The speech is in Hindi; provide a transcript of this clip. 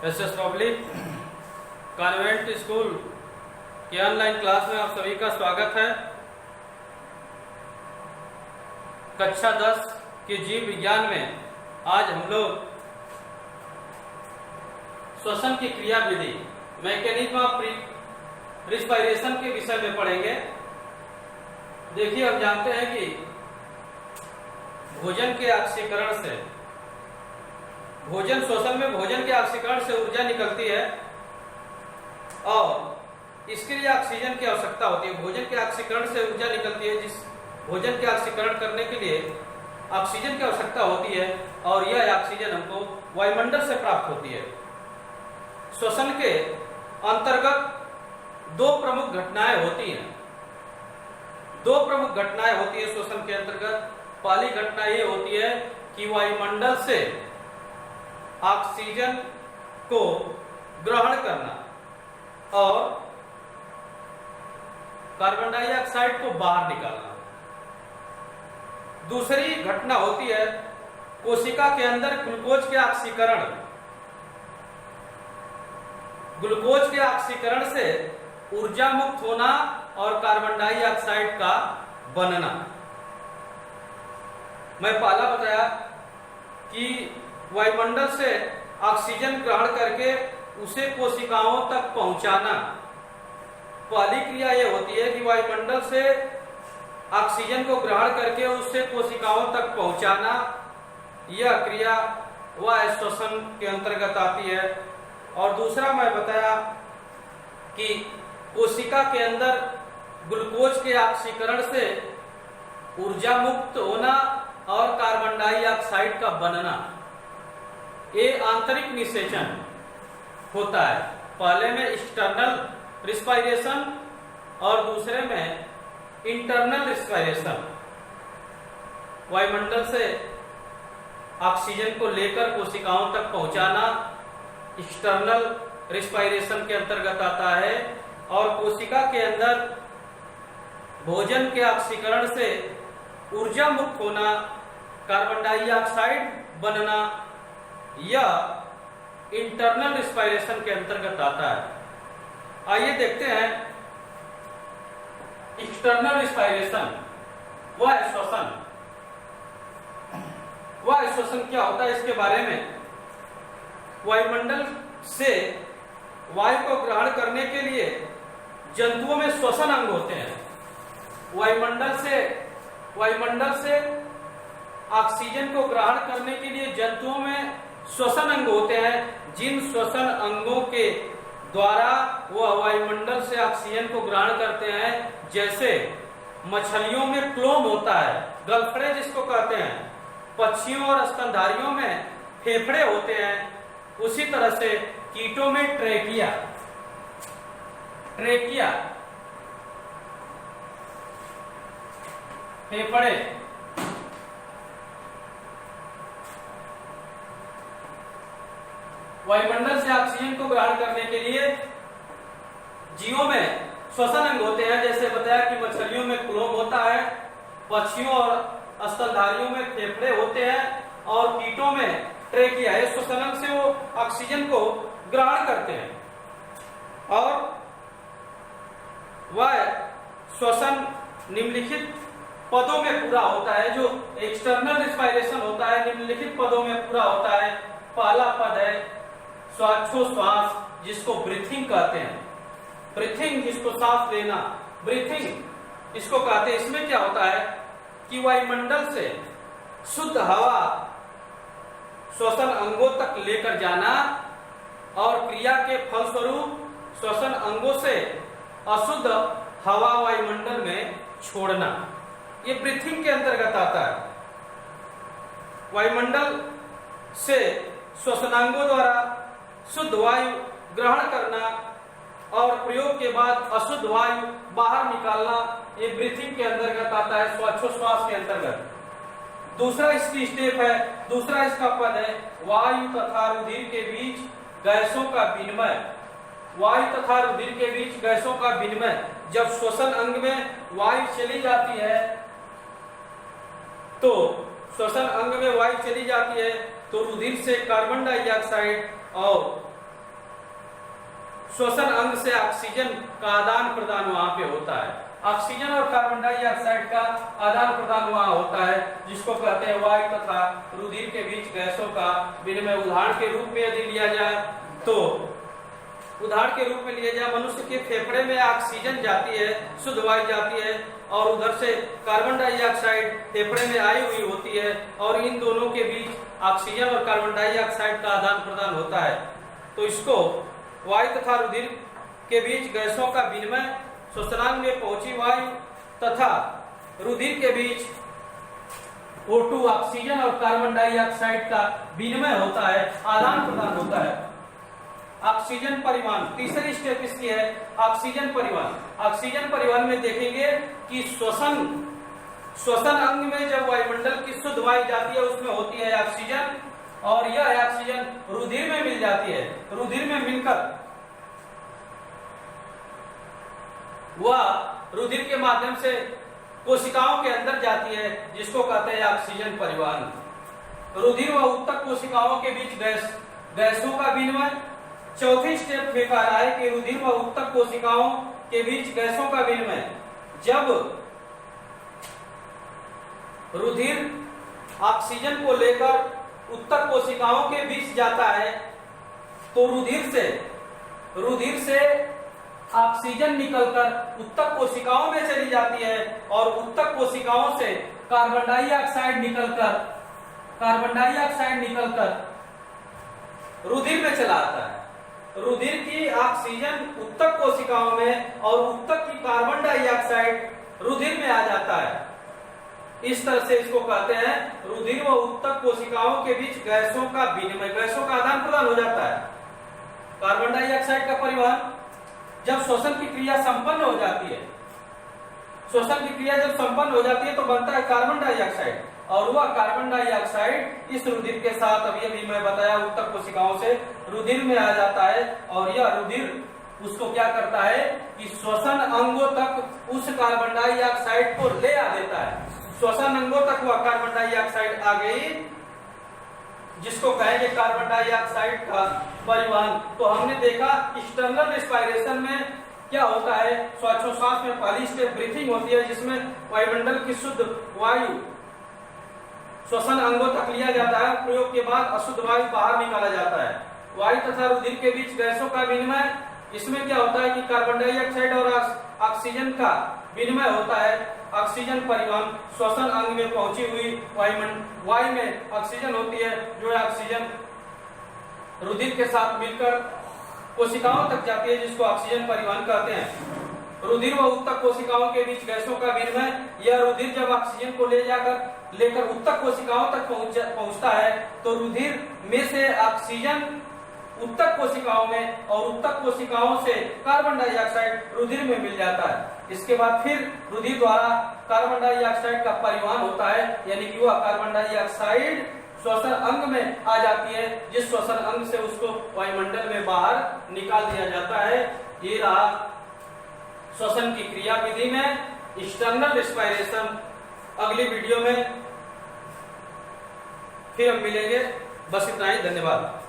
एसएस पब्लिक कॉन्वेंट स्कूल के ऑनलाइन क्लास में आप सभी का स्वागत है। कक्षा 10 के जीव विज्ञान में आज हम लोग श्वसन की क्रिया विधि मैकेनिज्म ऑफ रिस्पायरेशन के विषय में पढ़ेंगे। देखिए, हम जानते हैं कि भोजन के ऑक्सीकरण से श्वसन में भोजन के ऑक्सीकरण से ऊर्जा निकलती है और इसके लिए ऑक्सीजन की आवश्यकता होती है। भोजन के ऑक्सीकरण से ऊर्जा निकलती है, जिस भोजन के ऑक्सीकरण करने के लिए ऑक्सीजन की आवश्यकता होती है और यह ऑक्सीजन हमको वायुमंडल से प्राप्त होती है। श्वसन के अंतर्गत दो प्रमुख घटनाएं होती हैं। श्वसन के अंतर्गत पहली घटना ये होती है कि वायुमंडल से ऑक्सीजन को ग्रहण करना और कार्बन डाइऑक्साइड को बाहर निकालना। दूसरी घटना होती है कोशिका के अंदर ग्लूकोज के ऑक्सीकरण से ऊर्जा मुक्त होना और कार्बन डाइऑक्साइड का बनना। मैं पहला बताया कि वायुमंडल से ऑक्सीजन ग्रहण करके उसे कोशिकाओं तक पहुंचाना। पहली क्रिया यह होती है कि वायुमंडल से ऑक्सीजन को ग्रहण करके उससे कोशिकाओं तक पहुंचाना। यह क्रिया वायु श्वसन के अंतर्गत आती है। और दूसरा मैं बताया कि कोशिका के अंदर ग्लूकोज के ऑक्सीकरण से ऊर्जा मुक्त होना और कार्बन डाइऑक्साइड का बनना, ये आंतरिक निषेचन होता है। पहले में एक्सटर्नल रिस्पायरेशन और दूसरे में इंटरनल रिस्पायरेशन। वायुमंडल से ऑक्सीजन को लेकर कोशिकाओं तक पहुंचाना एक्सटर्नल रिस्पायरेशन के अंतर्गत आता है। और कोशिका के अंदर भोजन के ऑक्सीकरण से ऊर्जा मुक्त होना, कार्बन डाइऑक्साइड बनना, यह इंटरनल रिस्पायरेशन के अंतर्गत आता है। आइए देखते हैं एक्सटर्नल रिस्पायरेशन, वह श्वसन क्या होता है, इसके बारे में। वायुमंडल से वायु को ग्रहण करने के लिए जंतुओं में श्वसन अंग होते हैं। वायुमंडल से ऑक्सीजन को ग्रहण करने के लिए जंतुओं में श्वसन अंग होते हैं, जिन श्वसन अंगों के द्वारा वह वायुमंडल से ऑक्सीजन को ग्रहण करते हैं। जैसे मछलियों में क्लोम होता है, गलफड़े जिसको कहते हैं। पक्षियों और स्तनधारियों में फेफड़े होते हैं। उसी तरह से कीटों में ट्रेकिया फेफड़े। वायुमंडल से ऑक्सीजन को ग्रहण करने के लिए जीवों में श्वसन अंग होते हैं। जैसे बताया कि मछलियों में क्लोम होता है, पक्षियों और स्तनधारियों में फेफड़े होते हैं और कीटों में ट्रेकिया है। श्वसन अंग से वो ऑक्सीजन को ग्रहण करते हैं। और वह श्वसन निम्नलिखित पदों में पूरा होता है। जो एक्सटर्नल रिस्पायरेशन होता है निम्नलिखित पदों में पूरा होता है। पहला पद है श्वासोच्छ्वास, जिसको ब्रीथिंग कहते हैं। ब्रीथिंग जिसको सांस लेना, ब्रीथिंग इसको कहते हैं। इसमें क्या होता है कि वायुमंडल से शुद्ध हवा श्वसन अंगों तक लेकर जाना और क्रिया के फलस्वरूप श्वसन अंगों से अशुद्ध हवा वायुमंडल में छोड़ना, ये ब्रीथिंग के अंतर्गत आता है। वायुमंडल से श्वसनांगों द्वारा शुद्ध वायु ग्रहण करना और प्रयोग के बाद अशुद्ध वायु बाहर निकालना, ये ब्रीथिंग के अंतर्गत आता है, श्वासोच्छ्वास के अंतर्गत। दूसरा इसकी स्टेप है, दूसरा इसका पद है वायु तथा रुधिर के बीच गैसों का विनिमय। वायु तथा रुधिर के बीच गैसों का विनिमय। जब श्वसन अंग में वायु चली जाती है तो श्वसन अंग में वायु चली जाती है तो रुधिर से कार्बन डाइऑक्साइड और श्वसन अंग से ऑक्सीजन का आदान प्रदान वहां पे होता है। ऑक्सीजन और कार्बन डाइऑक्साइड का आदान प्रदान वहां होता है, जिसको कहते हैं वायु तथा रुधिर के बीच गैसों का विनिमय। उदाहरण के रूप में यदि लिया जाए तो उदाहरण के रूप में लिया जाए, मनुष्य के फेफड़े में ऑक्सीजन जाती है, शुद्ध वायु जाती है, और उधर से कार्बन डाइऑक्साइड फेफड़े में आई हुई होती है, और इन दोनों के बीच ऑक्सीजन और कार्बन डाइऑक्साइड का आदान प्रदान होता है। तो इसको वायु तथा रुधिर के बीच गैसों का विनिमय, श्वसनांग में पहुंची वायु तथा रुधिर के बीच O2 ऑक्सीजन और कार्बन डाइऑक्साइड का विनिमय होता है, आदान प्रदान होता है। ऑक्सीजन परिवहन, तीसरी स्टेप इसकी है ऑक्सीजन परिवहन। ऑक्सीजन परिवहन में देखेंगे कि श्वसन अंग में जब वायुमंडल की शुद्ध वायु जाती है उसमें होती है ऑक्सीजन, और यह ऑक्सीजन रुधिर में मिल जाती है। रुधिर में मिलकर वह रुधिर के माध्यम से कोशिकाओं के अंदर जाती है, जिसको कहते हैं ऑक्सीजन परिवहन। रुधिर व उत्तक कोशिकाओं के बीच गैसों का विनिमय। चौथी स्टेप में कह रहा है कि रुधिर व उत्तक कोशिकाओं के बीच गैसों का विनिमय। जब रुधिर ऑक्सीजन को लेकर उत्तक कोशिकाओं के बीच जाता है तो रुधिर से ऑक्सीजन निकलकर उत्तक कोशिकाओं में चली जाती है, और उत्तक कोशिकाओं से कार्बन डाइऑक्साइड निकलकर रुधिर में चला आता है। रुधिर की ऑक्सीजन उत्तक कोशिकाओं में और उत्तक की कार्बन डाइऑक्साइड रुधिर में आ जाता है। इस तरह से इसको कहते हैं रुधिर व उत्तक कोशिकाओं के बीच गैसों का विनिमय, गैसों का आदान प्रदान हो जाता है। कार्बन डाइऑक्साइड का परिवहन, जब श्वसन की क्रिया संपन्न हो जाती है, श्वसन की क्रिया जब संपन्न हो जाती है तो बनता है कार्बन डाइऑक्साइड, और वह कार्बन डाइऑक्साइड इस रुधिर के साथ, अभी मैं बताया, उत्तक कोशिकाओं से रुधिर में आ जाता है, और यह रुधिर उसको क्या करता है कि श्वसन अंगों तक उस कार्बन डाइऑक्साइड को ले आ देता है। श्वसन अंगों तक वह कार्बन डाइऑक्साइड आ गई, जिसको कहेंगे कार्बन डाइऑक्साइड का परिवहन। तो हमने देखा एक्सटर्नल रेस्पिरेशन में क्या होता है, श्वासोच्छ्वास में पहली स्टेप ब्रीथिंग होती है, जिसमें वायुमंडल की शुद्ध वायु श्वसन अंगों तक लिया जाता है। प्रयोग के बाद अशुद्ध वायु बाहर निकाला जाता है। वायु तथा रुधिर के बीच गैसों का विनिमय, इसमें क्या होता है कि कार्बन डाइऑक्साइड और ऑक्सीजन का विनिमय होता है। ऑक्सीजन परिवहन, श्वसन अंग में पहुंची हुई वायु में ऑक्सीजन होती है, जो ऑक्सीजन रुधिर के साथ मिलकर कोशिकाओं तक जाती है, जिसको ऑक्सीजन परिवहन कहते हैं। रुधिर व उत्तक कोशिकाओं के बीच गैसों का विनिमय, यह रुधिर जब ऑक्सीजन को लेकर उत्तक कोशिकाओं तक पहुंचता है तो रुधिर में से ऑक्सीजन उत्तक कोशिकाओं में और उत्तक कोशिकाओं से कार्बन डाइऑक्साइड रुधिर में मिल जाता है। इसके बाद फिर रुधिर द्वारा कार्बन डाइऑक्साइड का परिवहन होता है, यानी कि वह कार्बन डाइऑक्साइड श्वसन अंग में आ जाती है, जिस श्वसन अंग से उसको वायुमंडल में बाहर निकाल दिया जाता है। ये रहा श्वसन की क्रिया विधि में एक्सटर्नल रेस्पिरेशन। अगली वीडियो में फिर हम मिलेंगे। बस इतना ही, धन्यवाद।